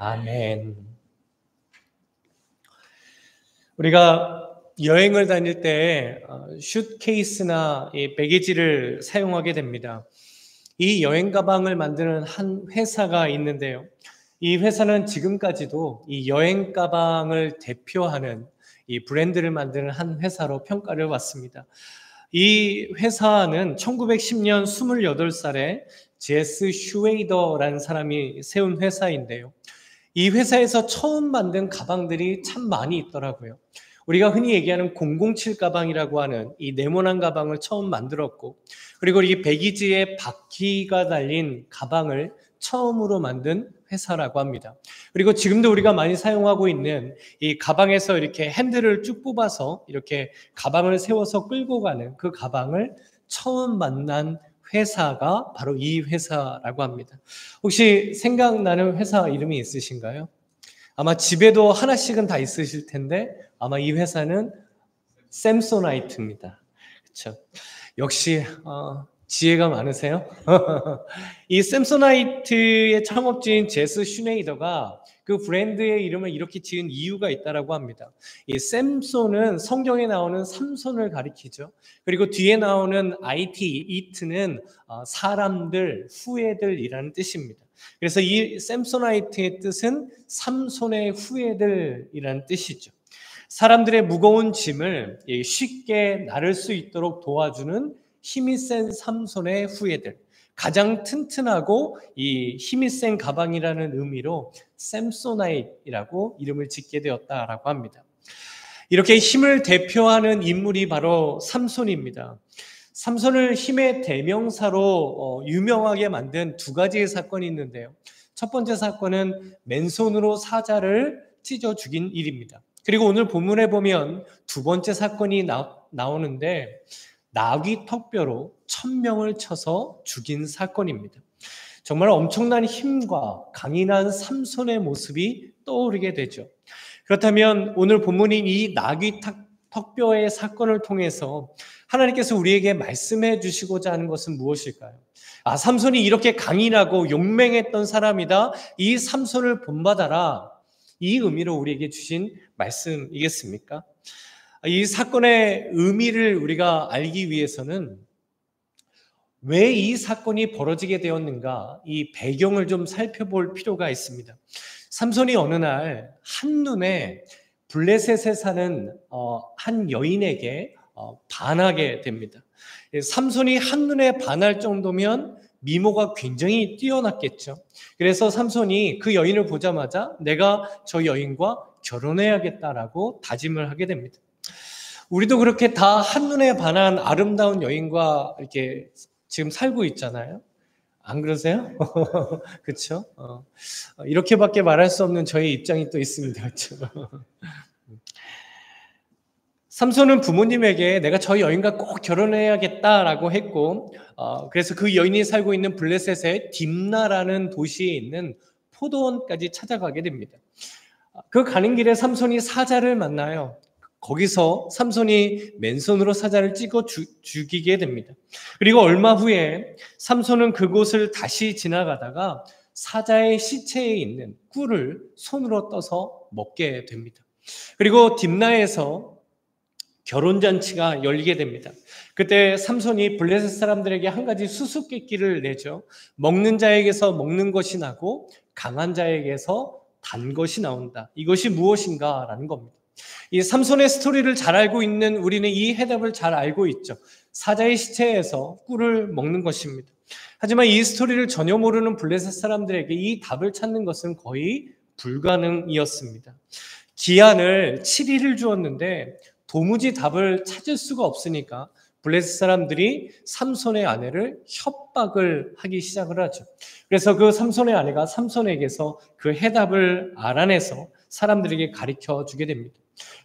아멘. 우리가 여행을 다닐 때 슈트케이스나 이 배기지를 사용하게 됩니다. 이 여행 가방을 만드는 한 회사가 있는데요. 이 회사는 지금까지도 이 여행 가방을 대표하는 이 브랜드를 만드는 한 회사로 평가를 받습니다. 이 회사는 1910년 28살에 제스 슈웨이더라는 사람이 세운 회사인데요. 이 회사에서 처음 만든 가방들이 참 많이 있더라고요. 우리가 흔히 얘기하는 007 가방이라고 하는 이 네모난 가방을 처음 만들었고, 그리고 이 배기지에 바퀴가 달린 가방을 처음으로 만든 회사라고 합니다. 그리고 지금도 우리가 많이 사용하고 있는 이 가방에서 이렇게 핸들을 쭉 뽑아서 이렇게 가방을 세워서 끌고 가는 그 가방을 처음 만난 회사가 바로 이 회사라고 합니다. 혹시 생각나는 회사 이름이 있으신가요? 아마 집에도 하나씩은 다 있으실 텐데 아마 이 회사는 샘소나이트입니다. 그렇죠? 역시 지혜가 많으세요? 이 샘소나이트의 창업주인 제스 슈네이더가 그 브랜드의 이름을 이렇게 지은 이유가 있다라고 합니다. 이 샘손은 성경에 나오는 삼손을 가리키죠. 그리고 뒤에 나오는 이트는 사람들, 후예들이라는 뜻입니다. 그래서 이 샘소나이트의 뜻은 삼손의 후예들이라는 뜻이죠. 사람들의 무거운 짐을 쉽게 나를 수 있도록 도와주는 힘이 센 삼손의 후예들, 가장 튼튼하고 이 힘이 센 가방이라는 의미로 샘소나이트라고 이름을 짓게 되었다라고 합니다. 이렇게 힘을 대표하는 인물이 바로 삼손입니다. 삼손을 힘의 대명사로 유명하게 만든 두 가지의 사건이 있는데요. 첫 번째 사건은 맨손으로 사자를 찢어 죽인 일입니다. 그리고 오늘 본문에 보면 두 번째 사건이 나오는데 나귀 턱뼈로 1000명을 쳐서 죽인 사건입니다. 정말 엄청난 힘과 강인한 삼손의 모습이 떠오르게 되죠. 그렇다면 오늘 본문인 이 나귀 턱뼈의 사건을 통해서 하나님께서 우리에게 말씀해 주시고자 하는 것은 무엇일까요? 삼손이 이렇게 강인하고 용맹했던 사람이다. 이 삼손을 본받아라. 이 의미로 우리에게 주신 말씀이겠습니까? 이 사건의 의미를 우리가 알기 위해서는 왜 이 사건이 벌어지게 되었는가, 이 배경을 좀 살펴볼 필요가 있습니다. 삼손이 어느 날 한눈에 블레셋에 사는 한 여인에게 반하게 됩니다. 삼손이 한눈에 반할 정도면 미모가 굉장히 뛰어났겠죠. 그래서 삼손이 그 여인을 보자마자 내가 저 여인과 결혼해야겠다라고 다짐을 하게 됩니다. 우리도 그렇게 다 한눈에 반한 아름다운 여인과 이렇게 지금 살고 있잖아요. 안 그러세요? 그렇죠? 이렇게밖에 말할 수 없는 저의 입장이 또 있습니다. 그렇죠? 삼손은 부모님에게 내가 저 여인과 꼭 결혼해야겠다라고 했고, 그래서 그 여인이 살고 있는 블레셋의 딥나라는 도시에 있는 포도원까지 찾아가게 됩니다. 그 가는 길에 삼손이 사자를 만나요. 거기서 삼손이 맨손으로 사자를 찍어 죽이게 됩니다. 그리고 얼마 후에 삼손은 그곳을 다시 지나가다가 사자의 시체에 있는 꿀을 손으로 떠서 먹게 됩니다. 그리고 딥나에서 결혼잔치가 열리게 됩니다. 그때 삼손이 블레셋 사람들에게 한 가지 수수께끼를 내죠. 먹는 자에게서 먹는 것이 나고 강한 자에게서 단 것이 나온다. 이것이 무엇인가? 라는 겁니다. 이 삼손의 스토리를 잘 알고 있는 우리는 이 해답을 잘 알고 있죠. 사자의 시체에서 꿀을 먹는 것입니다. 하지만 이 스토리를 전혀 모르는 블레셋 사람들에게 이 답을 찾는 것은 거의 불가능이었습니다. 기한을 7일을 주었는데 도무지 답을 찾을 수가 없으니까 블레셋 사람들이 삼손의 아내를 협박을 하기 시작을 하죠. 그래서 그 삼손의 아내가 삼손에게서 그 해답을 알아내서 사람들에게 가르쳐 주게 됩니다.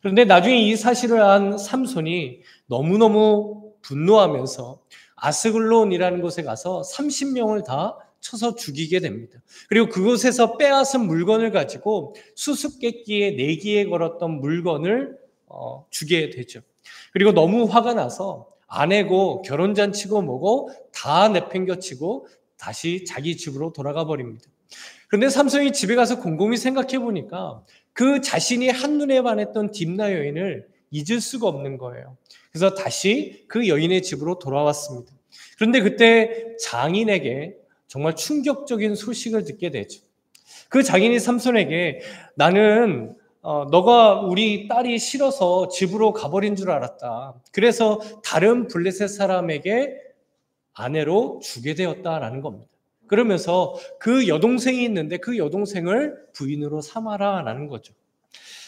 그런데 나중에 이 사실을 안 삼손이 너무너무 분노하면서 아스글론이라는 곳에 가서 30명을 다 쳐서 죽이게 됩니다. 그리고 그곳에서 빼앗은 물건을 가지고 수수께끼에 내기에 걸었던 물건을 주게 되죠. 그리고 너무 화가 나서 아내고 결혼잔치고 뭐고 다 내팽겨치고 다시 자기 집으로 돌아가 버립니다. 그런데 삼손이 집에 가서 곰곰이 생각해 보니까 그 자신이 한눈에 반했던 딥나 여인을 잊을 수가 없는 거예요. 그래서 다시 그 여인의 집으로 돌아왔습니다. 그런데 그때 장인에게 정말 충격적인 소식을 듣게 되죠. 그 장인이 삼손에게 나는 너가 우리 딸이 싫어서 집으로 가버린 줄 알았다. 그래서 다른 블레셋 사람에게 아내로 주게 되었다라는 겁니다. 그러면서 그 여동생이 있는데 그 여동생을 부인으로 삼아라라는 거죠.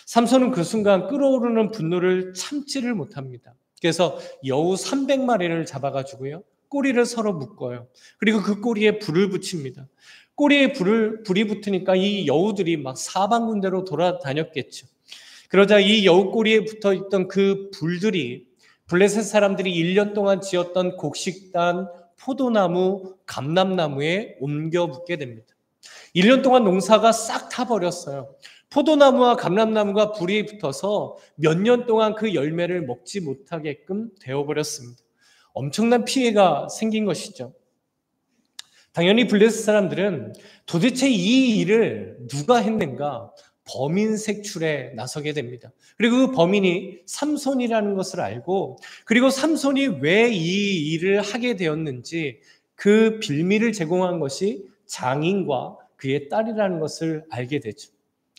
삼손은 그 순간 끓어오르는 분노를 참지를 못합니다. 그래서 여우 300마리를 잡아가지고요, 꼬리를 서로 묶어요. 그리고 그 꼬리에 불을 붙입니다. 꼬리에 불이 붙으니까 이 여우들이 막 사방군데로 돌아다녔겠죠. 그러자 이 여우 꼬리에 붙어 있던 그 불들이 블레셋 사람들이 1년 동안 지었던 곡식단, 포도나무, 감람나무에 옮겨 붙게 됩니다. 1년 동안 농사가 싹 타버렸어요. 포도나무와 감람나무가 불이 붙어서 몇 년 동안 그 열매를 먹지 못하게끔 되어버렸습니다. 엄청난 피해가 생긴 것이죠. 당연히 블레셋 사람들은 도대체 이 일을 누가 했는가 범인 색출에 나서게 됩니다. 그리고 그 범인이 삼손이라는 것을 알고, 그리고 삼손이 왜 이 일을 하게 되었는지 그 빌미를 제공한 것이 장인과 그의 딸이라는 것을 알게 되죠.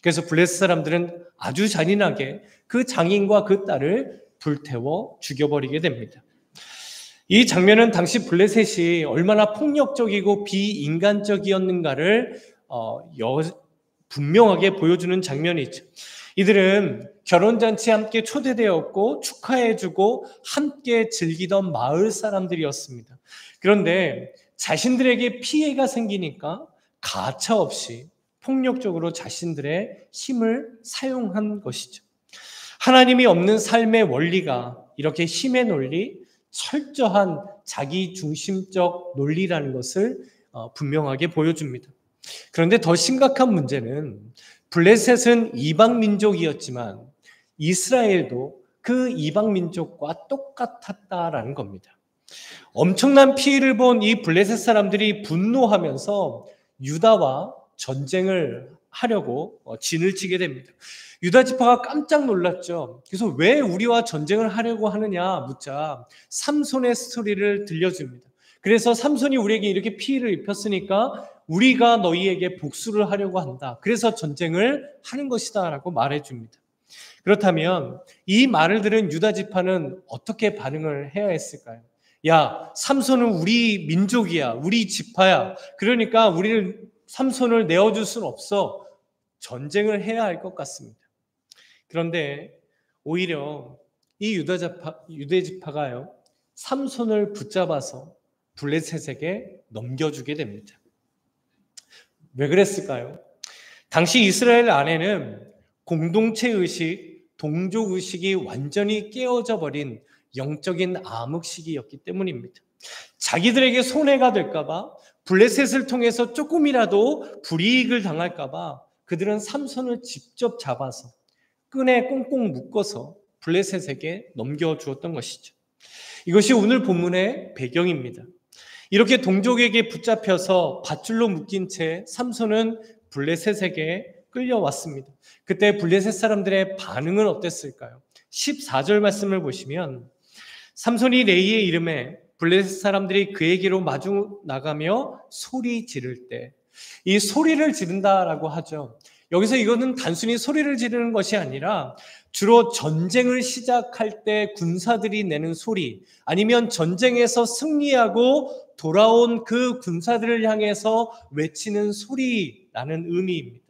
그래서 블레셋 사람들은 아주 잔인하게 그 장인과 그 딸을 불태워 죽여버리게 됩니다. 이 장면은 당시 블레셋이 얼마나 폭력적이고 비인간적이었는가를 분명하게 보여주는 장면이죠. 이들은 결혼잔치에 함께 초대되었고 축하해주고 함께 즐기던 마을 사람들이었습니다. 그런데 자신들에게 피해가 생기니까 가차없이 폭력적으로 자신들의 힘을 사용한 것이죠. 하나님이 없는 삶의 원리가 이렇게 힘의 논리, 철저한 자기중심적 논리라는 것을 분명하게 보여줍니다. 그런데 더 심각한 문제는 블레셋은 이방 민족이었지만 이스라엘도 그 이방 민족과 똑같았다라는 겁니다. 엄청난 피해를 본 이 블레셋 사람들이 분노하면서 유다와 전쟁을 하려고 진을 치게 됩니다. 유다 지파가 깜짝 놀랐죠. 그래서 왜 우리와 전쟁을 하려고 하느냐 묻자 삼손의 스토리를 들려줍니다. 그래서 삼손이 우리에게 이렇게 피해를 입혔으니까 우리가 너희에게 복수를 하려고 한다. 그래서 전쟁을 하는 것이다 라고 말해줍니다. 그렇다면 이 말을 들은 유다 지파는 어떻게 반응을 해야 했을까요? 야, 삼손은 우리 민족이야. 우리 지파야. 그러니까 우리를 삼손을 내어줄 수는 없어. 전쟁을 해야 할 것 같습니다. 그런데 오히려 이 유다 지파가요, 삼손을 붙잡아서 블레셋에게 넘겨주게 됩니다. 왜 그랬을까요? 당시 이스라엘 안에는 공동체 의식, 동족 의식이 완전히 깨어져 버린 영적인 암흑시기였기 때문입니다. 자기들에게 손해가 될까봐, 블레셋을 통해서 조금이라도 불이익을 당할까봐 그들은 삼손을 직접 잡아서 끈에 꽁꽁 묶어서 블레셋에게 넘겨주었던 것이죠. 이것이 오늘 본문의 배경입니다. 이렇게 동족에게 붙잡혀서 밧줄로 묶인 채 삼손은 블레셋에게 끌려왔습니다. 그때 블레셋 사람들의 반응은 어땠을까요? 14절 말씀을 보시면 삼손이 레이의 이름에 블레셋 사람들이 그에게로 마주 나가며 소리 지를 때, 이 소리를 지른다라고 하죠. 여기서 이거는 단순히 소리를 지르는 것이 아니라 주로 전쟁을 시작할 때 군사들이 내는 소리, 아니면 전쟁에서 승리하고 돌아온 그 군사들을 향해서 외치는 소리라는 의미입니다.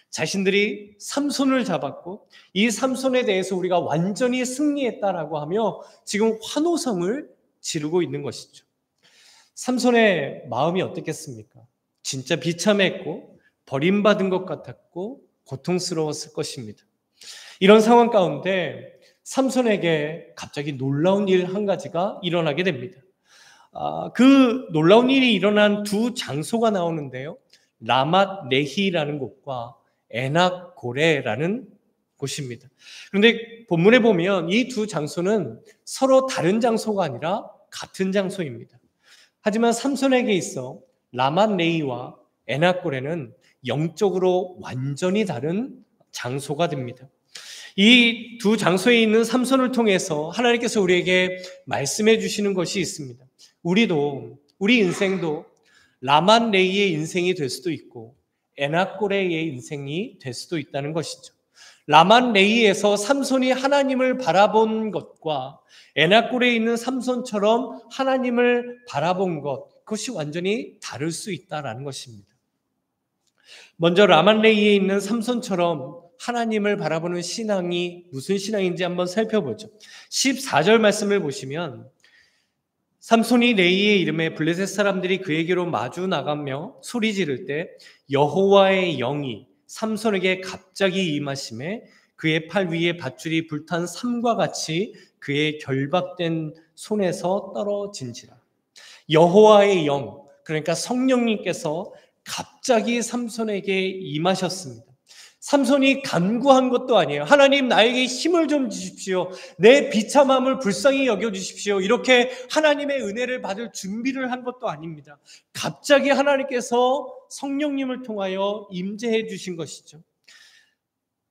자신들이 삼손을 잡았고 이 삼손에 대해서 우리가 완전히 승리했다라고 하며 지금 환호성을 지르고 있는 것이죠. 삼손의 마음이 어떻겠습니까? 진짜 비참했고 버림받은 것 같았고 고통스러웠을 것입니다. 이런 상황 가운데 삼손에게 갑자기 놀라운 일 한 가지가 일어나게 됩니다. 그 놀라운 일이 일어난 두 장소가 나오는데요, 라맛 레히라는 곳과 에낙 고레라는 곳입니다. 그런데 본문에 보면 이 두 장소는 서로 다른 장소가 아니라 같은 장소입니다. 하지만 삼손에게 있어 라맛 레히와 에낙 고레는 영적으로 완전히 다른 장소가 됩니다. 이 두 장소에 있는 삼손을 통해서 하나님께서 우리에게 말씀해 주시는 것이 있습니다. 우리 인생도 라만레이의 인생이 될 수도 있고 에나꼬레의 인생이 될 수도 있다는 것이죠. 라만레이에서 삼손이 하나님을 바라본 것과 에나꼴에 있는 삼손처럼 하나님을 바라본 것, 그것이 완전히 다를 수 있다는 것입니다. 먼저 라만레이에 있는 삼손처럼 하나님을 바라보는 신앙이 무슨 신앙인지 한번 살펴보죠. 14절 말씀을 보시면 삼손이 레이의 이름에 블레셋 사람들이 그에게로 마주 나가며 소리 지를 때 여호와의 영이 삼손에게 갑자기 임하심에 그의 팔 위에 밧줄이 불탄 삼과 같이 그의 결박된 손에서 떨어진지라. 여호와의 영, 그러니까 성령님께서 갑자기 삼손에게 임하셨습니다. 삼손이 간구한 것도 아니에요. 하나님, 나에게 힘을 좀 주십시오. 내 비참함을 불쌍히 여겨주십시오. 이렇게 하나님의 은혜를 받을 준비를 한 것도 아닙니다. 갑자기 하나님께서 성령님을 통하여 임재해 주신 것이죠.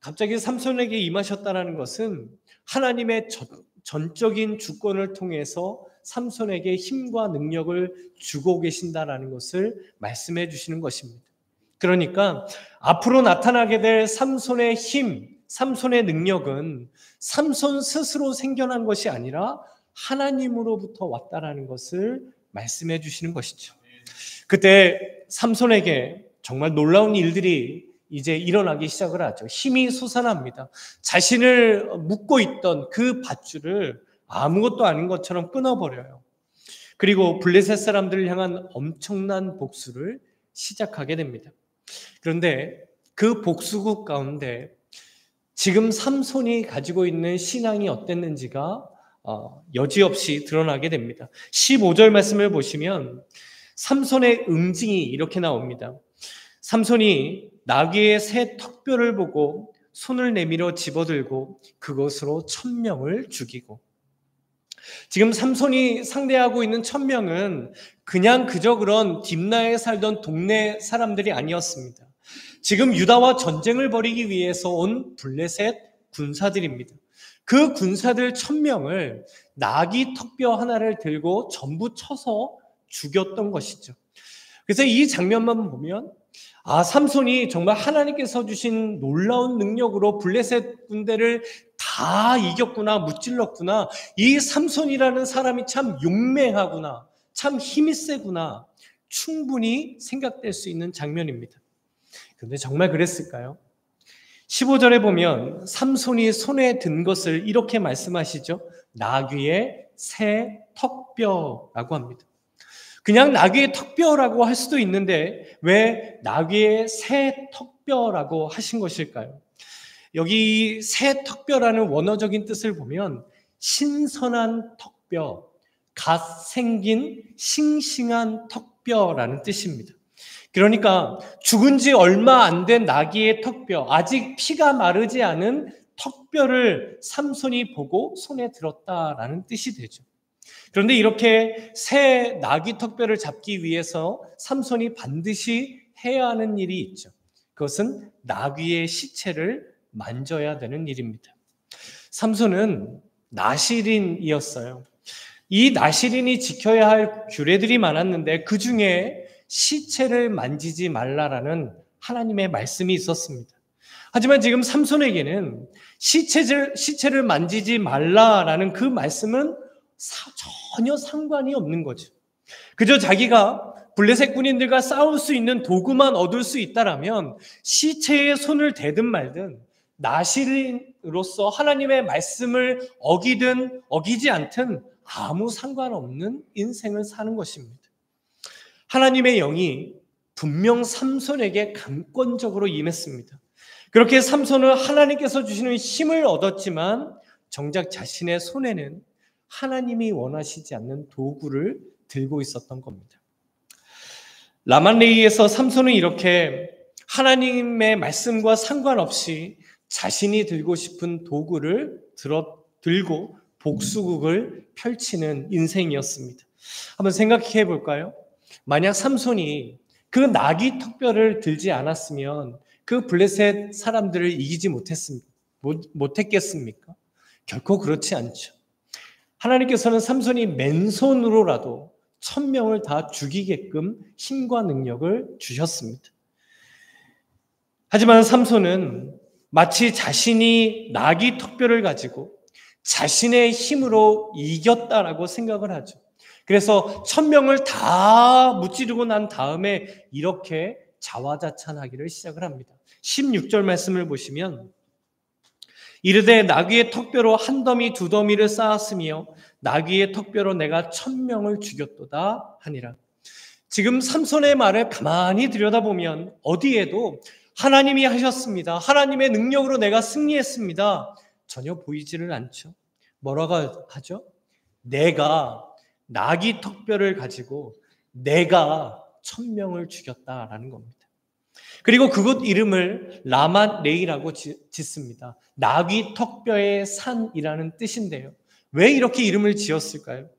갑자기 삼손에게 임하셨다는 것은 하나님의 전적인 주권을 통해서 삼손에게 힘과 능력을 주고 계신다는 것을 말씀해 주시는 것입니다. 그러니까 앞으로 나타나게 될 삼손의 힘, 삼손의 능력은 삼손 스스로 생겨난 것이 아니라 하나님으로부터 왔다라는 것을 말씀해 주시는 것이죠. 그때 삼손에게 정말 놀라운 일들이 이제 일어나기 시작을 하죠. 힘이 솟아납니다. 자신을 묶고 있던 그 밧줄을 아무것도 아닌 것처럼 끊어버려요. 그리고 블레셋 사람들을 향한 엄청난 복수를 시작하게 됩니다. 그런데 그 복수국 가운데 지금 삼손이 가지고 있는 신앙이 어땠는지가 여지없이 드러나게 됩니다. 15절 말씀을 보시면 삼손의 응징이 이렇게 나옵니다. 삼손이 나귀의 새 턱뼈를 보고 손을 내밀어 집어들고 그것으로 1000명을 죽이고, 지금 삼손이 상대하고 있는 1000명은 그냥 그저 그런 딥나에 살던 동네 사람들이 아니었습니다. 지금 유다와 전쟁을 벌이기 위해서 온 블레셋 군사들입니다. 그 군사들 1000명을 나귀 턱뼈 하나를 들고 전부 쳐서 죽였던 것이죠. 그래서 이 장면만 보면 삼손이 정말 하나님께서 주신 놀라운 능력으로 블레셋 군대를 다 이겼구나, 무찔렀구나. 이 삼손이라는 사람이 참 용맹하구나, 참 힘이 세구나, 충분히 생각될 수 있는 장면입니다. 그런데 정말 그랬을까요? 15절에 보면 삼손이 손에 든 것을 이렇게 말씀하시죠. 나귀의 새 턱뼈라고 합니다. 그냥 나귀의 턱뼈라고 할 수도 있는데 왜 나귀의 새 턱뼈라고 하신 것일까요? 여기 새 턱뼈라는 원어적인 뜻을 보면 신선한 턱뼈, 갓 생긴 싱싱한 턱뼈라는 뜻입니다. 그러니까 죽은 지 얼마 안 된 나귀의 턱뼈, 아직 피가 마르지 않은 턱뼈를 삼손이 보고 손에 들었다라는 뜻이 되죠. 그런데 이렇게 새 나귀 턱뼈를 잡기 위해서 삼손이 반드시 해야 하는 일이 있죠. 그것은 나귀의 시체를 만져야 되는 일입니다. 삼손은 나실인이었어요. 이 나실인이 지켜야 할 규례들이 많았는데 그 중에 시체를 만지지 말라라는 하나님의 말씀이 있었습니다. 하지만 지금 삼손에게는 시체를 만지지 말라라는 그 말씀은 전혀 상관이 없는 거죠. 그저 자기가 블레셋 군인들과 싸울 수 있는 도구만 얻을 수 있다라면 시체에 손을 대든 말든 나실인으로서 하나님의 말씀을 어기든 어기지 않든 아무 상관없는 인생을 사는 것입니다. 하나님의 영이 분명 삼손에게 강권적으로 임했습니다. 그렇게 삼손은 하나님께서 주시는 힘을 얻었지만 정작 자신의 손에는 하나님이 원하시지 않는 도구를 들고 있었던 겁니다. 라만레이에서 삼손은 이렇게 하나님의 말씀과 상관없이 자신이 들고 싶은 도구를 들고 복수국을 펼치는 인생이었습니다. 한번 생각해 볼까요? 만약 삼손이 그 나귀 턱뼈를 들지 않았으면 그 블레셋 사람들을 이기지 못했겠습니까? 결코 그렇지 않죠. 하나님께서는 삼손이 맨손으로라도 1000명을 다 죽이게끔 힘과 능력을 주셨습니다. 하지만 삼손은 마치 자신이 나귀 턱뼈를 가지고 자신의 힘으로 이겼다라고 생각을 하죠. 그래서 1000명을 다 무찌르고 난 다음에 이렇게 자화자찬하기를 시작을 합니다. 16절 말씀을 보시면 이르되 나귀의 턱뼈로 한 더미 두 더미를 쌓았으며 나귀의 턱뼈로 내가 1000명을 죽였도다 하니라. 지금 삼손의 말을 가만히 들여다보면 어디에도 하나님이 하셨습니다, 하나님의 능력으로 내가 승리했습니다, 전혀 보이지를 않죠. 뭐라고 하죠? 내가 나귀 턱뼈를 가지고 내가 1000명을 죽였다라는 겁니다. 그리고 그곳 이름을 라맛레이라고 짓습니다. 나귀 턱뼈의 산이라는 뜻인데요. 왜 이렇게 이름을 지었을까요?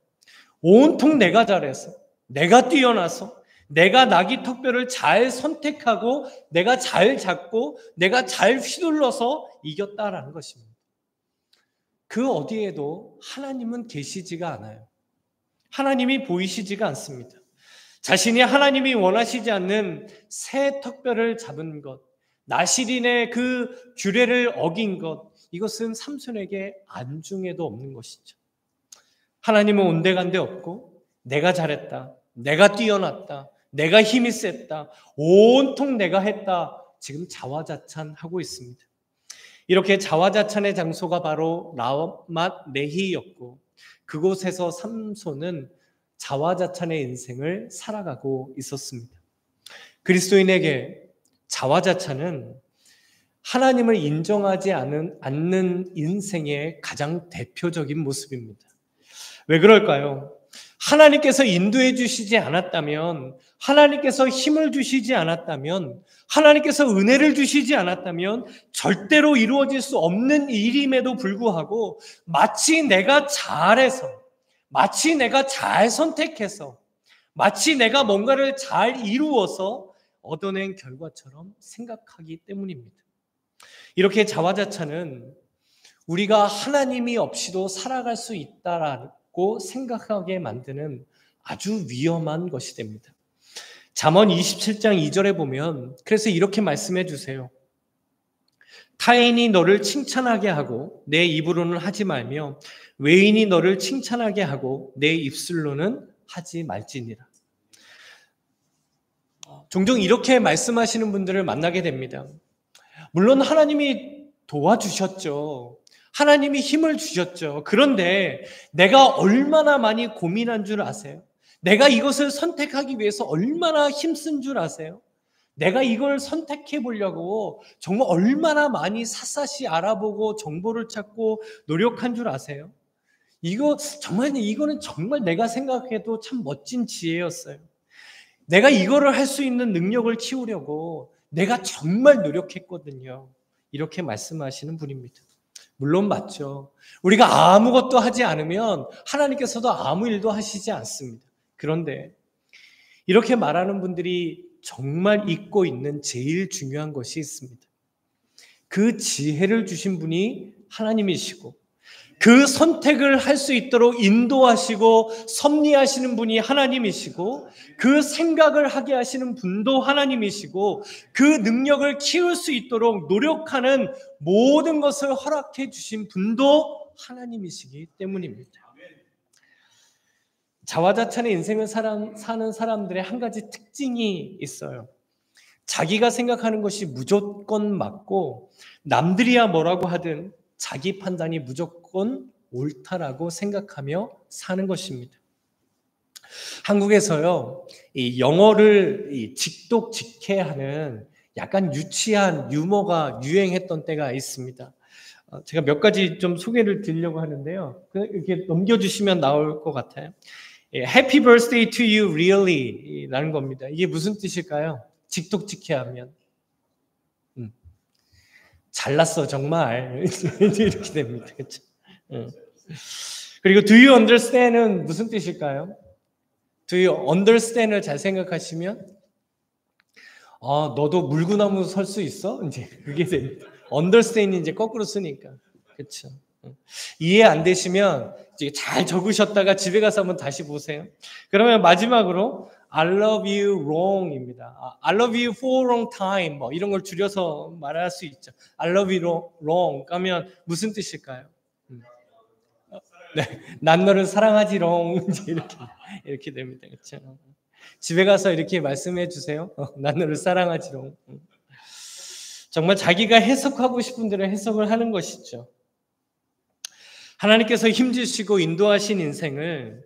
온통 내가 잘해서, 내가 뛰어나서, 내가 나귀 턱뼈를 잘 선택하고 내가 잘 잡고 내가 잘 휘둘러서 이겼다라는 것입니다. 그 어디에도 하나님은 계시지가 않아요. 하나님이 보이시지가 않습니다. 자신이 하나님이 원하시지 않는 새 턱뼈를 잡은 것, 나시린의 그 규례를 어긴 것, 이것은 삼손에게 안중에도 없는 것이죠. 하나님은 온데간데 없고 내가 잘했다, 내가 뛰어났다, 내가 힘이 셌다, 온통 내가 했다, 지금 자화자찬하고 있습니다. 이렇게 자화자찬의 장소가 바로 라맛레히였고 그곳에서 삼손은 자화자찬의 인생을 살아가고 있었습니다. 그리스도인에게 자화자찬은 하나님을 인정하지 않는 인생의 가장 대표적인 모습입니다. 왜 그럴까요? 하나님께서 인도해 주시지 않았다면, 하나님께서 힘을 주시지 않았다면, 하나님께서 은혜를 주시지 않았다면 절대로 이루어질 수 없는 일임에도 불구하고 마치 내가 잘해서, 마치 내가 잘 선택해서, 마치 내가 뭔가를 잘 이루어서 얻어낸 결과처럼 생각하기 때문입니다. 이렇게 자화자찬은 우리가 하나님이 없이도 살아갈 수 있다라고 생각하게 만드는 아주 위험한 것이 됩니다. 잠언 27장 2절에 보면 그래서 이렇게 말씀해 주세요. 타인이 너를 칭찬하게 하고 내 입으로는 하지 말며 외인이 너를 칭찬하게 하고 내 입술로는 하지 말지니라. 종종 이렇게 말씀하시는 분들을 만나게 됩니다. 물론 하나님이 도와주셨죠. 하나님이 힘을 주셨죠. 그런데 내가 얼마나 많이 고민한 줄 아세요? 내가 이것을 선택하기 위해서 얼마나 힘쓴 줄 아세요? 내가 이걸 선택해 보려고 정말 얼마나 많이 샅샅이 알아보고 정보를 찾고 노력한 줄 아세요? 이거는 정말 내가 생각해도 참 멋진 지혜였어요. 내가 이거를 할 수 있는 능력을 키우려고 내가 정말 노력했거든요. 이렇게 말씀하시는 분입니다. 물론 맞죠. 우리가 아무것도 하지 않으면 하나님께서도 아무 일도 하시지 않습니다. 그런데 이렇게 말하는 분들이 정말 잊고 있는 제일 중요한 것이 있습니다. 그 지혜를 주신 분이 하나님이시고 그 선택을 할 수 있도록 인도하시고 섭리하시는 분이 하나님이시고 그 생각을 하게 하시는 분도 하나님이시고 그 능력을 키울 수 있도록 노력하는 모든 것을 허락해 주신 분도 하나님이시기 때문입니다. 자화자찬의 인생을 사는 사람들의 한 가지 특징이 있어요. 자기가 생각하는 것이 무조건 맞고 남들이야 뭐라고 하든 자기 판단이 무조건 옳다라고 생각하며 사는 것입니다. 한국에서요, 이 영어를 직독직해하는 약간 유치한 유머가 유행했던 때가 있습니다. 제가 몇 가지 좀 소개를 드리려고 하는데요. 이렇게 넘겨주시면 나올 것 같아요. Happy birthday to you really 라는 겁니다. 이게 무슨 뜻일까요? 직독직해하면 잘났어 정말 이렇게 됩니다. 그렇죠? 그리고 do you understand은 무슨 뜻일까요? do you understand을 잘 생각하시면 아, 너도 물구나무 설 수 있어? 이제 그게 됩니다. understand 이제 거꾸로 쓰니까. 그렇죠. 이해 안 되시면 이제 잘 적으셨다가 집에 가서 한번 다시 보세요. 그러면 마지막으로 I love you wrong입니다. I love you for a long time 뭐 이런 걸 줄여서 말할 수 있죠. I love you wrong 하면 무슨 뜻일까요? 네, 난 너를 사랑하지롱 이제 이렇게 됩니다. 그렇죠? 집에 가서 이렇게 말씀해 주세요. 난 너를 사랑하지롱. 정말 자기가 해석하고 싶은 대로 해석을 하는 것이죠. 하나님께서 힘주시고 인도하신 인생을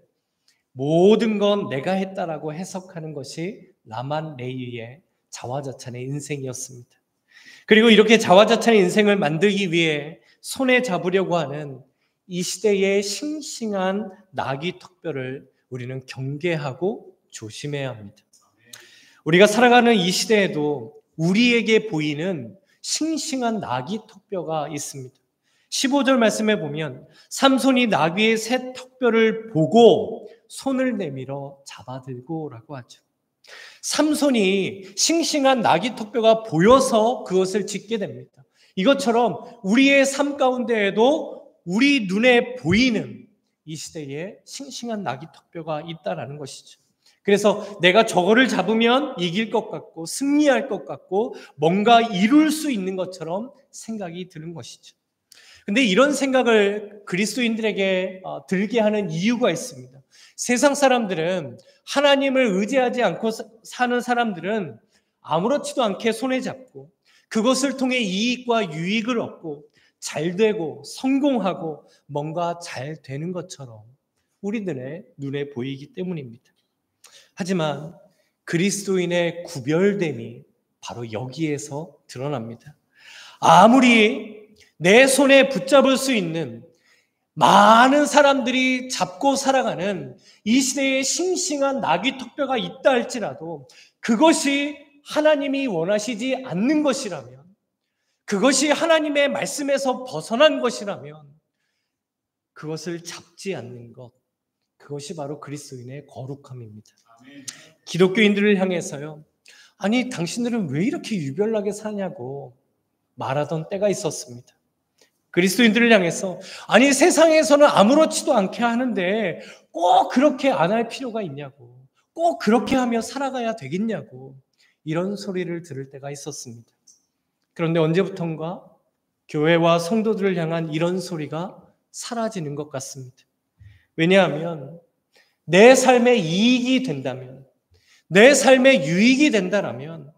모든 건 내가 했다라고 해석하는 것이 라만 레이의 자화자찬의 인생이었습니다. 그리고 이렇게 자화자찬의 인생을 만들기 위해 손에 잡으려고 하는 이 시대의 싱싱한 나귀 턱뼈를 우리는 경계하고 조심해야 합니다. 우리가 살아가는 이 시대에도 우리에게 보이는 싱싱한 나귀 턱뼈가 있습니다. 15절 말씀에 보면 삼손이 나귀의 새 턱뼈를 보고 손을 내밀어 잡아들고라고 하죠. 삼손이 싱싱한 나귀 턱뼈가 보여서 그것을 짓게 됩니다. 이것처럼 우리의 삶 가운데에도 우리 눈에 보이는 이 시대에 싱싱한 나귀 턱뼈가 있다라는 것이죠. 그래서 내가 저거를 잡으면 이길 것 같고 승리할 것 같고 뭔가 이룰 수 있는 것처럼 생각이 드는 것이죠. 근데 이런 생각을 그리스도인들에게 들게 하는 이유가 있습니다. 세상 사람들은 하나님을 의지하지 않고 사는 사람들은 아무렇지도 않게 손에 잡고 그것을 통해 이익과 유익을 얻고 잘 되고 성공하고 뭔가 잘 되는 것처럼 우리들의 눈에 보이기 때문입니다. 하지만 그리스도인의 구별됨이 바로 여기에서 드러납니다. 아무리 내 손에 붙잡을 수 있는 많은 사람들이 잡고 살아가는 이 시대에 싱싱한 나귀 턱뼈가 있다 할지라도 그것이 하나님이 원하시지 않는 것이라면, 그것이 하나님의 말씀에서 벗어난 것이라면 그것을 잡지 않는 것, 그것이 바로 그리스도인의 거룩함입니다. 기독교인들을 향해서요, 아니 당신들은 왜 이렇게 유별나게 사냐고 말하던 때가 있었습니다. 그리스도인들을 향해서 아니 세상에서는 아무렇지도 않게 하는데 꼭 그렇게 안 할 필요가 있냐고, 꼭 그렇게 하며 살아가야 되겠냐고 이런 소리를 들을 때가 있었습니다. 그런데 언제부턴가 교회와 성도들을 향한 이런 소리가 사라지는 것 같습니다. 왜냐하면 내 삶에 이익이 된다면, 내 삶에 유익이 된다라면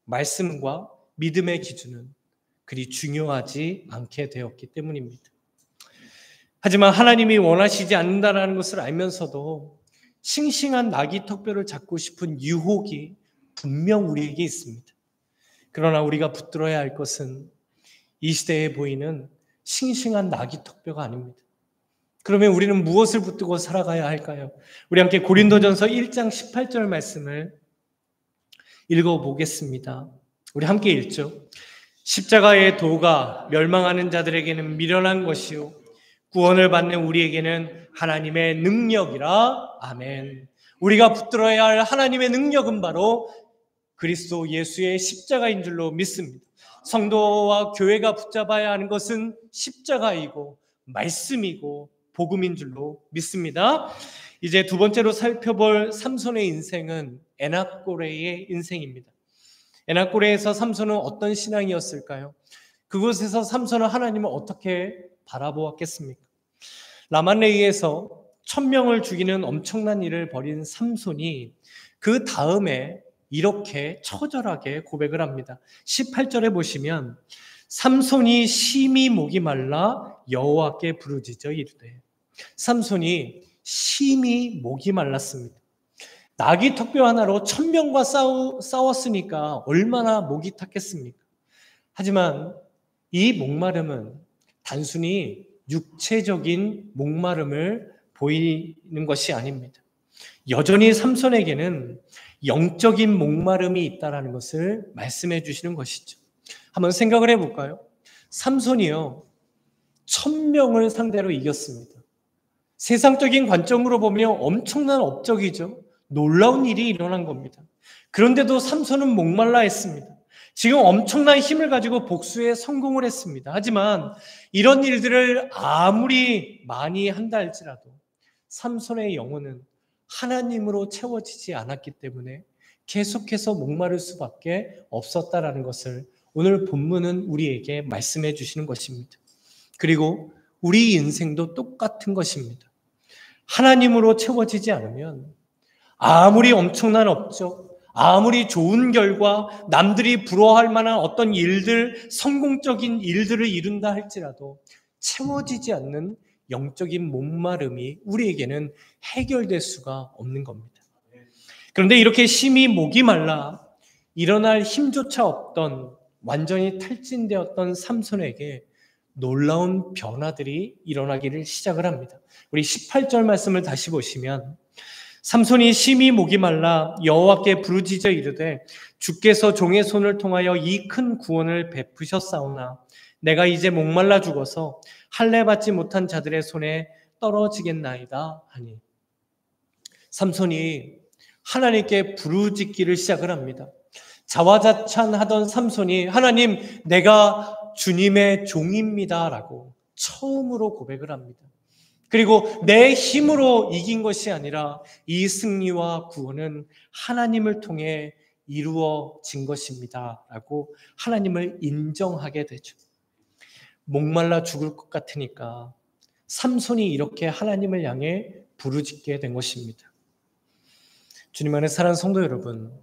말씀과 믿음의 기준은 그리 중요하지 않게 되었기 때문입니다. 하지만 하나님이 원하시지 않는다는 것을 알면서도 싱싱한 나귀 턱뼈를 잡고 싶은 유혹이 분명 우리에게 있습니다. 그러나 우리가 붙들어야 할 것은 이 시대에 보이는 싱싱한 나귀 턱뼈가 아닙니다. 그러면 우리는 무엇을 붙들고 살아가야 할까요? 우리 함께 고린도전서 1장 18절 말씀을 읽어보겠습니다. 우리 함께 읽죠. 십자가의 도가 멸망하는 자들에게는 미련한 것이요 구원을 받는 우리에게는 하나님의 능력이라. 아멘. 우리가 붙들어야 할 하나님의 능력은 바로 그리스도 예수의 십자가인 줄로 믿습니다. 성도와 교회가 붙잡아야 하는 것은 십자가이고 말씀이고 복음인 줄로 믿습니다. 이제 두 번째로 살펴볼 삼손의 인생은 에낙고레의 인생입니다. 에낙고레에서 삼손은 어떤 신앙이었을까요? 그곳에서 삼손은 하나님을 어떻게 바라보았겠습니까? 라만레이에서 1000명을 죽이는 엄청난 일을 벌인 삼손이 그 다음에 이렇게 처절하게 고백을 합니다. 18절에 보시면 삼손이 심히 목이 말라 여호와께 부르짖어 이르되, 삼손이 심히 목이 말랐습니다. 나귀 턱뼈 하나로 1000명과 싸웠으니까 얼마나 목이 탔겠습니까? 하지만 이 목마름은 단순히 육체적인 목마름을 보이는 것이 아닙니다. 여전히 삼손에게는 영적인 목마름이 있다는 것을 말씀해 주시는 것이죠. 한번 생각을 해볼까요? 삼손이요, 1000명을 상대로 이겼습니다. 세상적인 관점으로 보면 엄청난 업적이죠. 놀라운 일이 일어난 겁니다. 그런데도 삼손은 목말라 했습니다. 지금 엄청난 힘을 가지고 복수에 성공을 했습니다. 하지만 이런 일들을 아무리 많이 한다 할지라도 삼손의 영혼은 하나님으로 채워지지 않았기 때문에 계속해서 목마를 수밖에 없었다라는 것을 오늘 본문은 우리에게 말씀해 주시는 것입니다. 그리고 우리 인생도 똑같은 것입니다. 하나님으로 채워지지 않으면 아무리 엄청난 업적, 아무리 좋은 결과, 남들이 부러워할 만한 어떤 일들, 성공적인 일들을 이룬다 할지라도 채워지지 않는 영적인 목마름이 우리에게는 해결될 수가 없는 겁니다. 그런데 이렇게 심히 목이 말라 일어날 힘조차 없던 완전히 탈진되었던 삼손에게 놀라운 변화들이 일어나기를 시작을 합니다. 우리 18절 말씀을 다시 보시면 삼손이 심히 목이 말라 여호와께 부르짖어 이르되 주께서 종의 손을 통하여 이 큰 구원을 베푸셨사오나 내가 이제 목말라 죽어서 할례 받지 못한 자들의 손에 떨어지겠나이다 하니 삼손이 하나님께 부르짖기를 시작을 합니다. 자화자찬하던 삼손이 하나님 내가 주님의 종입니다 라고 처음으로 고백을 합니다. 그리고 내 힘으로 이긴 것이 아니라 이 승리와 구원은 하나님을 통해 이루어진 것입니다 라고 하나님을 인정하게 되죠. 목말라 죽을 것 같으니까 삼손이 이렇게 하나님을 향해 부르짖게 된 것입니다. 주님 안에 사랑하는 성도 여러분,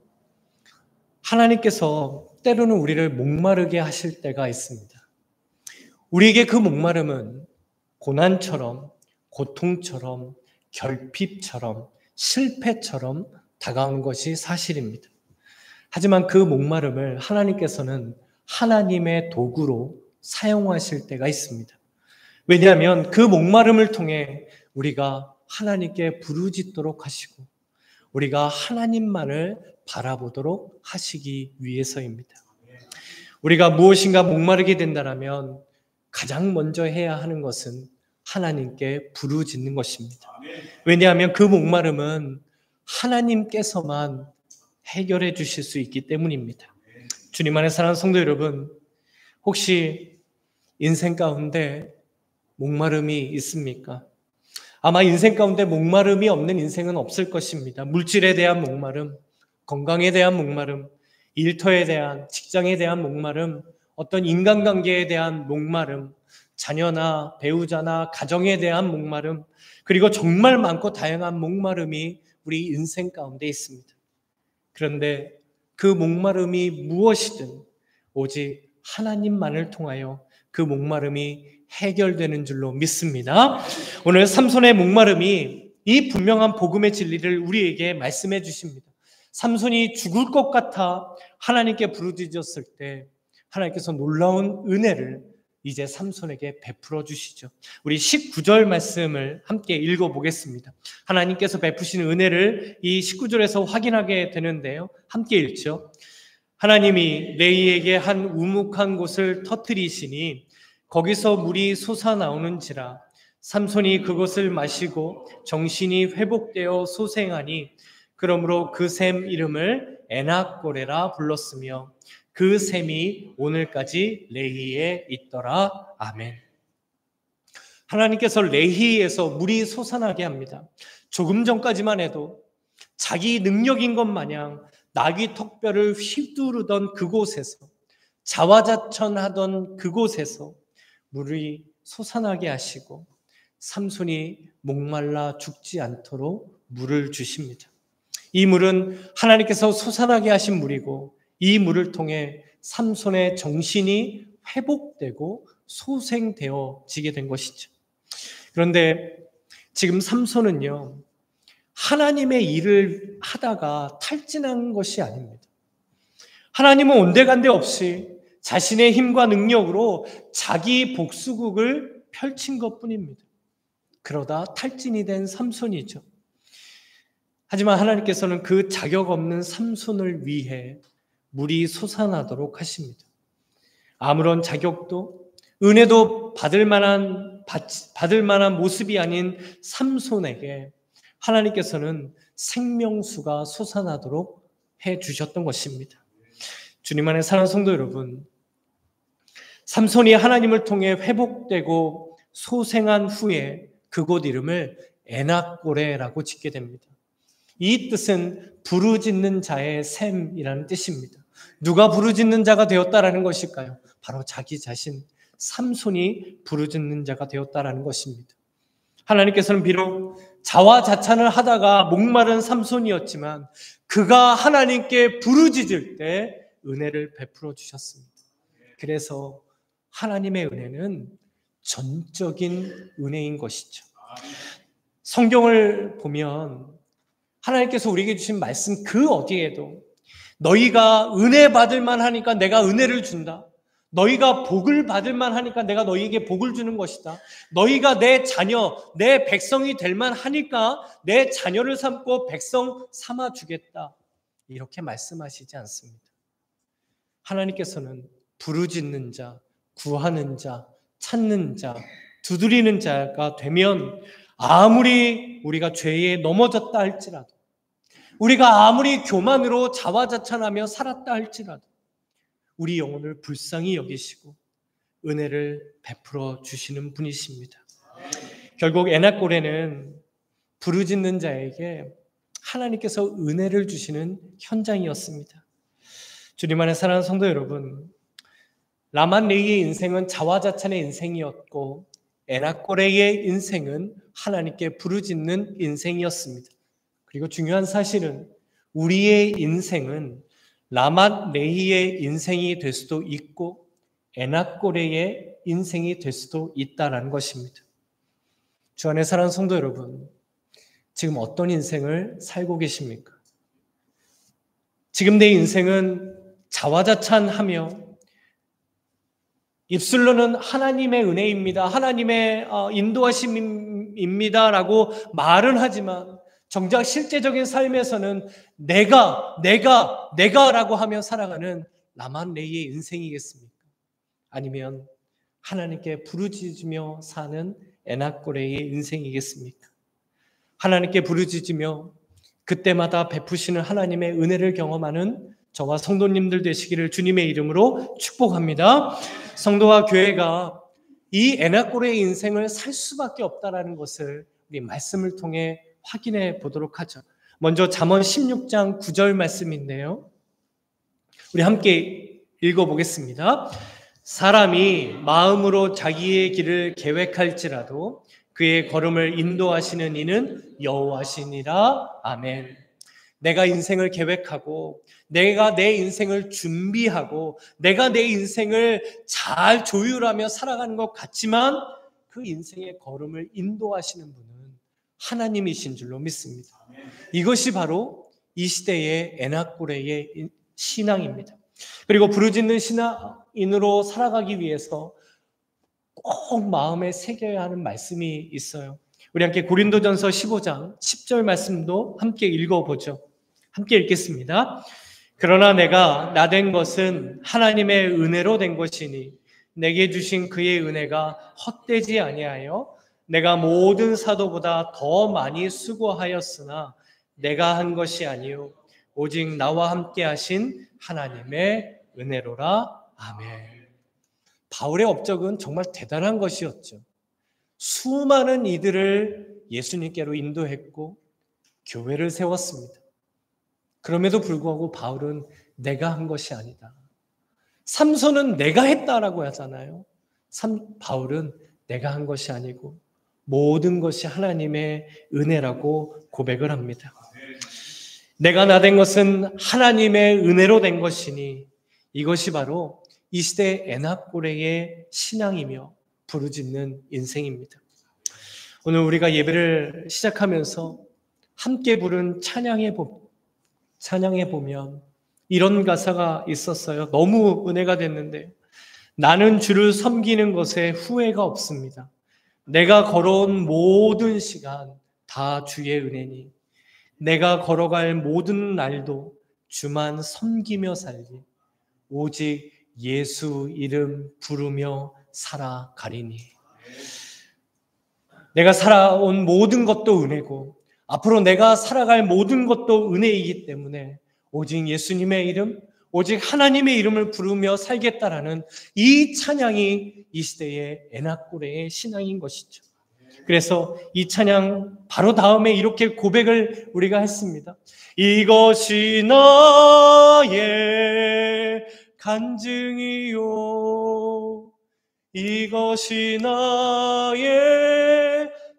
하나님께서 때로는 우리를 목마르게 하실 때가 있습니다. 우리에게 그 목마름은 고난처럼, 고통처럼, 결핍처럼, 실패처럼 다가오는 것이 사실입니다. 하지만 그 목마름을 하나님께서는 하나님의 도구로 사용하실 때가 있습니다. 왜냐하면 그 목마름을 통해 우리가 하나님께 부르짖도록 하시고 우리가 하나님만을 바라보도록 하시기 위해서입니다. 우리가 무엇인가 목마르게 된다면 가장 먼저 해야 하는 것은 하나님께 부르짖는 것입니다. 왜냐하면 그 목마름은 하나님께서만 해결해 주실 수 있기 때문입니다. 주님 안에 사랑하는 성도 여러분, 혹시 인생 가운데 목마름이 있습니까? 아마 인생 가운데 목마름이 없는 인생은 없을 것입니다. 물질에 대한 목마름, 건강에 대한 목마름, 일터에 대한, 직장에 대한 목마름, 어떤 인간관계에 대한 목마름, 자녀나 배우자나 가정에 대한 목마름, 그리고 정말 많고 다양한 목마름이 우리 인생 가운데 있습니다. 그런데 그 목마름이 무엇이든 오직 하나님만을 통하여 그 목마름이 해결되는 줄로 믿습니다. 오늘 삼손의 목마름이 이 분명한 복음의 진리를 우리에게 말씀해 주십니다. 삼손이 죽을 것 같아 하나님께 부르짖었을 때 하나님께서 놀라운 은혜를 이제 삼손에게 베풀어 주시죠. 우리 19절 말씀을 함께 읽어보겠습니다. 하나님께서 베푸시는 은혜를 이 19절에서 확인하게 되는데요. 함께 읽죠. 하나님이 레이에게 한 우묵한 곳을 터뜨리시니 거기서 물이 솟아나오는지라 삼손이 그것을 마시고 정신이 회복되어 소생하니 그러므로 그 샘 이름을 에낙고레라 불렀으며 그 샘이 오늘까지 레히에 있더라. 아멘. 하나님께서 레히에서 물이 솟아나게 합니다. 조금 전까지만 해도 자기 능력인 것 마냥 나귀 턱뼈를 휘두르던 그곳에서 자화자찬하던 그곳에서 물이 솟아나게 하시고 삼손이 목말라 죽지 않도록 물을 주십니다. 이 물은 하나님께서 솟아나게 하신 물이고 이 물을 통해 삼손의 정신이 회복되고 소생되어지게 된 것이죠. 그런데 지금 삼손은요, 하나님의 일을 하다가 탈진한 것이 아닙니다. 하나님은 온데간데 없이 자신의 힘과 능력으로 자기 복수국을 펼친 것뿐입니다. 그러다 탈진이 된 삼손이죠. 하지만 하나님께서는 그 자격 없는 삼손을 위해 물이 솟아나도록 하십니다. 아무런 자격도 은혜도 받을 만한 모습이 아닌 삼손에게 하나님께서는 생명수가 솟아나도록 해 주셨던 것입니다. 주님 안에 사랑하는 성도 여러분, 삼손이 하나님을 통해 회복되고 소생한 후에 그곳 이름을 에낙고레라고 짓게 됩니다. 이 뜻은 부르짖는 자의 셈이라는 뜻입니다. 누가 부르짖는 자가 되었다라는 것일까요? 바로 자기 자신 삼손이 부르짖는 자가 되었다라는 것입니다. 하나님께서는 비록 자화자찬을 하다가 목마른 삼손이었지만 그가 하나님께 부르짖을 때 은혜를 베풀어 주셨습니다. 그래서 하나님의 은혜는 전적인 은혜인 것이죠. 성경을 보면 하나님께서 우리에게 주신 말씀 그 어디에도 너희가 은혜 받을 만하니까 내가 은혜를 준다. 너희가 복을 받을 만하니까 내가 너희에게 복을 주는 것이다. 너희가 내 자녀, 내 백성이 될 만하니까 내 자녀를 삼고 백성 삼아 주겠다. 이렇게 말씀하시지 않습니다. 하나님께서는 부르짖는 자, 구하는 자, 찾는 자, 두드리는 자가 되면 아무리 우리가 죄에 넘어졌다 할지라도, 우리가 아무리 교만으로 자화자찬하며 살았다 할지라도 우리 영혼을 불쌍히 여기시고 은혜를 베풀어 주시는 분이십니다. 결국 에낙고레는 부르짖는 자에게 하나님께서 은혜를 주시는 현장이었습니다. 주님 안에 사랑하는 성도 여러분, 라만레이의 인생은 자화자찬의 인생이었고 에낙고레의 인생은 하나님께 부르짖는 인생이었습니다. 그리고 중요한 사실은 우리의 인생은 라만레이의 인생이 될 수도 있고 에낙고레의 인생이 될 수도 있다는 것입니다. 주 안에 사랑하는 성도 여러분, 지금 어떤 인생을 살고 계십니까? 지금 내 인생은 자화자찬하며 입술로는 하나님의 은혜입니다, 하나님의 인도하심입니다라고 말은 하지만 정작 실제적인 삶에서는 내가라고 하며 살아가는 라만레이의 인생이겠습니까? 아니면 하나님께 부르짖으며 사는 에낙고레의 인생이겠습니까? 하나님께 부르짖으며 그때마다 베푸시는 하나님의 은혜를 경험하는 저와 성도님들 되시기를 주님의 이름으로 축복합니다. 성도와 교회가 이 에낙고레의 인생을 살 수밖에 없다는 것을 우리 말씀을 통해 확인해 보도록 하죠. 먼저 잠언 16장 9절 말씀인데요. 우리 함께 읽어보겠습니다. 사람이 마음으로 자기의 길을 계획할지라도 그의 걸음을 인도하시는 이는 여호와시니라. 아멘. 내가 인생을 계획하고 내가 내 인생을 준비하고 내가 내 인생을 잘 조율하며 살아가는 것 같지만 그 인생의 걸음을 인도하시는 분은 하나님이신 줄로 믿습니다. 이것이 바로 이 시대의 에낙고레의 신앙입니다. 그리고 부르짖는 신앙인으로 살아가기 위해서 꼭 마음에 새겨야 하는 말씀이 있어요. 우리 함께 고린도전서 15장 10절 말씀도 함께 읽어보죠. 함께 읽겠습니다. 그러나 내가 나된 것은 하나님의 은혜로 된 것이니 내게 주신 그의 은혜가 헛되지 아니하여 내가 모든 사도보다 더 많이 수고하였으나 내가 한 것이 아니요 오직 나와 함께 하신 하나님의 은혜로라. 아멘. 바울의 업적은 정말 대단한 것이었죠. 수많은 이들을 예수님께로 인도했고 교회를 세웠습니다. 그럼에도 불구하고 바울은 내가 한 것이 아니다. 삼손은 내가 했다라고 하잖아요. 바울은 내가 한 것이 아니고 모든 것이 하나님의 은혜라고 고백을 합니다. 내가 나된 것은 하나님의 은혜로 된 것이니 이것이 바로 이 시대 에낙고레의 신앙이며 부르짖는 인생입니다. 오늘 우리가 예배를 시작하면서 함께 부른 찬양에 보면 이런 가사가 있었어요. 너무 은혜가 됐는데 나는 주를 섬기는 것에 후회가 없습니다. 내가 걸어온 모든 시간 다 주의 은혜니 내가 걸어갈 모든 날도 주만 섬기며 살리 오직 예수 이름 부르며 살아가리니. 내가 살아온 모든 것도 은혜고 앞으로 내가 살아갈 모든 것도 은혜이기 때문에 오직 예수님의 이름, 오직 하나님의 이름을 부르며 살겠다라는 이 찬양이 이 시대의 에나꼬레의 신앙인 것이죠. 그래서 이 찬양 바로 다음에 이렇게 고백을 우리가 했습니다. 이것이 나의 간증이요, 이것이 나의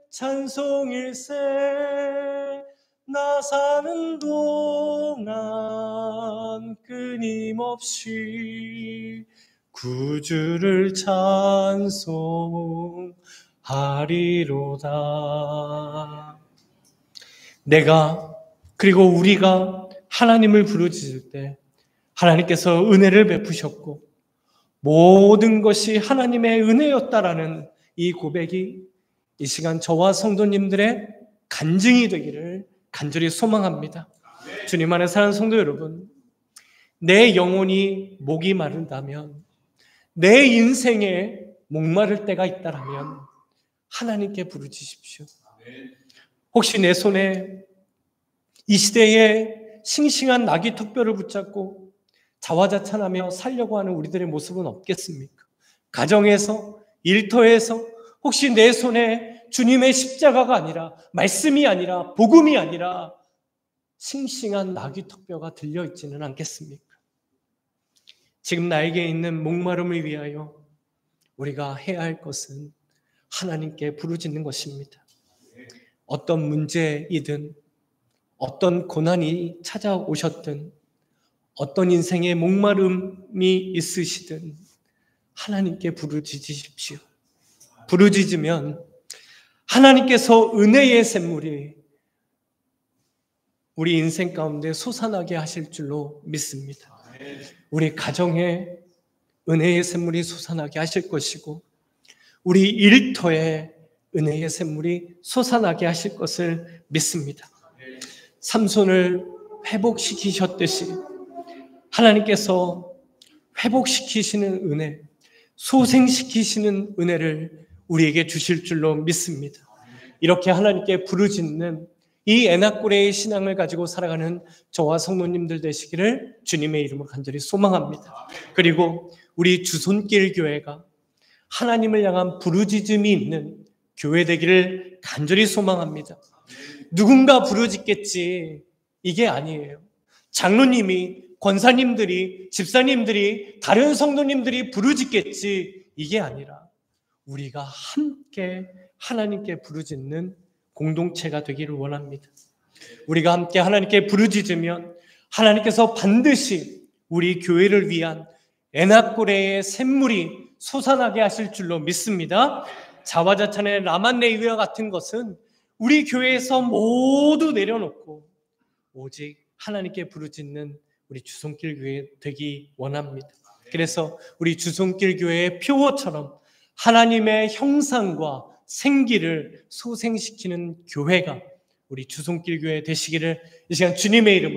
찬송일세, 나 사는 동안 끊임없이 구주를 찬송하리로다. 내가 그리고 우리가 하나님을 부르짖을 때 하나님께서 은혜를 베푸셨고 모든 것이 하나님의 은혜였다라는 이 고백이 이 시간 저와 성도님들의 간증이 되기를 간절히 소망합니다. 주님 안에 사는 성도 여러분, 내 영혼이 목이 마른다면, 내 인생에 목마를 때가 있다라면 하나님께 부르짖으십시오. 혹시 내 손에 이 시대에 싱싱한 나귀 턱뼈를 붙잡고 자화자찬하며 살려고 하는 우리들의 모습은 없겠습니까? 가정에서, 일터에서 혹시 내 손에 주님의 십자가가 아니라, 말씀이 아니라, 복음이 아니라 싱싱한 나귀 턱뼈가 들려있지는 않겠습니까? 지금 나에게 있는 목마름을 위하여 우리가 해야 할 것은 하나님께 부르짖는 것입니다. 어떤 문제이든, 어떤 고난이 찾아오셨든, 어떤 인생의 목마름이 있으시든 하나님께 부르짖으십시오. 부르짖으면 하나님께서 은혜의 샘물이 우리 인생 가운데 솟아나게 하실 줄로 믿습니다. 우리 가정에 은혜의 샘물이 솟아나게 하실 것이고, 우리 일터에 은혜의 샘물이 솟아나게 하실 것을 믿습니다. 삼손을 회복시키셨듯이 하나님께서 회복시키시는 은혜, 소생시키시는 은혜를 우리에게 주실 줄로 믿습니다. 이렇게 하나님께 부르짖는 이 에나꼬레의 신앙을 가지고 살아가는 저와 성도님들 되시기를 주님의 이름으로 간절히 소망합니다. 그리고 우리 주손길 교회가 하나님을 향한 부르짖음이 있는 교회 되기를 간절히 소망합니다. 누군가 부르짖겠지, 이게 아니에요. 장로님이, 권사님들이, 집사님들이, 다른 성도님들이 부르짖겠지, 이게 아니라 우리가 함께 하나님께 부르짖는 공동체가 되기를 원합니다. 우리가 함께 하나님께 부르짖으면 하나님께서 반드시 우리 교회를 위한 에나꼬레의 샘물이 솟아나게 하실 줄로 믿습니다. 자화자찬의 라만네이와 같은 것은 우리 교회에서 모두 내려놓고 오직 하나님께 부르짖는 우리 주손길 교회 되기 원합니다. 그래서 우리 주손길 교회의 표어처럼 하나님의 형상과 생기를 소생시키는 교회가 우리 주손길 교회 되시기를 이 시간 주님의 이름으로